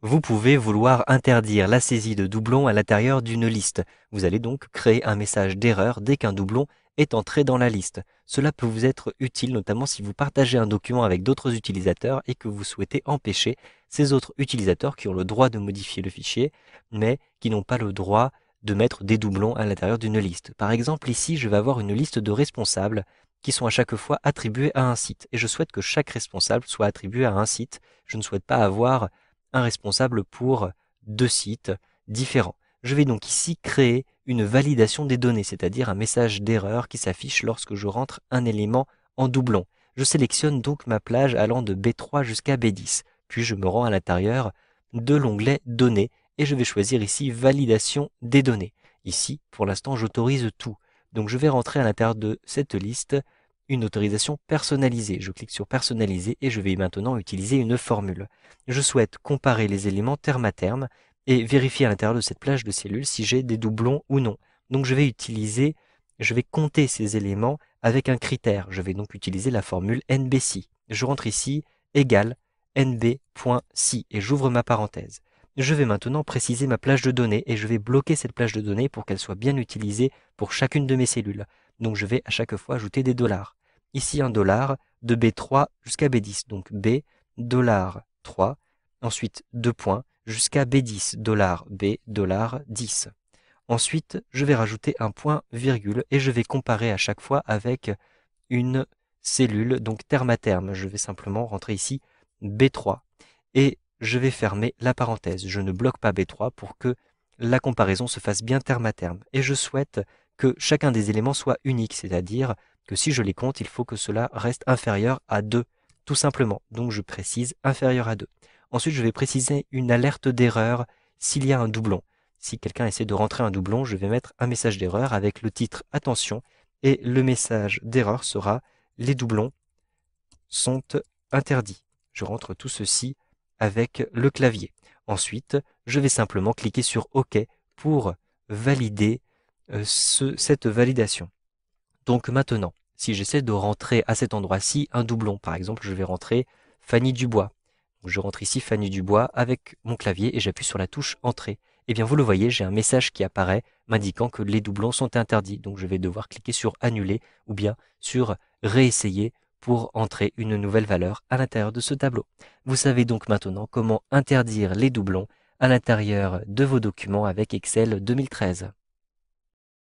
Vous pouvez vouloir interdire la saisie de doublons à l'intérieur d'une liste. Vous allez donc créer un message d'erreur dès qu'un doublon est entré dans la liste. Cela peut vous être utile notamment si vous partagez un document avec d'autres utilisateurs et que vous souhaitez empêcher ces autres utilisateurs qui ont le droit de modifier le fichier, mais qui n'ont pas le droit de mettre des doublons à l'intérieur d'une liste. Par exemple, ici, je vais avoir une liste de responsables qui sont à chaque fois attribués à un site. Et je souhaite que chaque responsable soit attribué à un site. Je ne souhaite pas avoir un responsable pour deux sites différents. Je vais donc ici créer une validation des données, c'est-à-dire un message d'erreur qui s'affiche lorsque je rentre un élément en doublon. Je sélectionne donc ma plage allant de B3 jusqu'à B10, puis je me rends à l'intérieur de l'onglet Données et je vais choisir ici Validation des données. Ici, pour l'instant, j'autorise tout. Donc je vais rentrer à l'intérieur de cette liste une autorisation personnalisée. Je clique sur Personnaliser et je vais maintenant utiliser une formule. Je souhaite comparer les éléments terme à terme et vérifier à l'intérieur de cette plage de cellules si j'ai des doublons ou non. Donc je vais compter ces éléments avec un critère. Je vais donc utiliser la formule NBSI. Je rentre ici égale nb.si et j'ouvre ma parenthèse. Je vais maintenant préciser ma plage de données et je vais bloquer cette plage de données pour qu'elle soit bien utilisée pour chacune de mes cellules. Donc je vais à chaque fois ajouter des dollars. Ici un dollar de B3 jusqu'à B10. Donc B, dollar 3, ensuite 2 points, jusqu'à B10, dollar B, dollar 10. Ensuite, je vais rajouter un point virgule et je vais comparer à chaque fois avec une cellule, donc terme à terme. Je vais simplement rentrer ici B3 et je vais fermer la parenthèse. Je ne bloque pas B3 pour que la comparaison se fasse bien terme à terme. Et je souhaite que chacun des éléments soit unique, c'est-à-dire que si je les compte, il faut que cela reste inférieur à 2, tout simplement. Donc je précise inférieur à 2. Ensuite, je vais préciser une alerte d'erreur s'il y a un doublon. Si quelqu'un essaie de rentrer un doublon, je vais mettre un message d'erreur avec le titre Attention et le message d'erreur sera les doublons sont interdits. Je rentre tout ceci avec le clavier. Ensuite, je vais simplement cliquer sur OK pour valider cette validation. Donc maintenant, si j'essaie de rentrer à cet endroit-ci un doublon, par exemple, je vais rentrer Fanny Dubois. Je rentre ici Fanny Dubois avec mon clavier et j'appuie sur la touche Entrée. Et bien vous le voyez, j'ai un message qui apparaît m'indiquant que les doublons sont interdits. Donc je vais devoir cliquer sur Annuler ou bien sur Réessayer pour entrer une nouvelle valeur à l'intérieur de ce tableau. Vous savez donc maintenant comment interdire les doublons à l'intérieur de vos documents avec Excel 2013.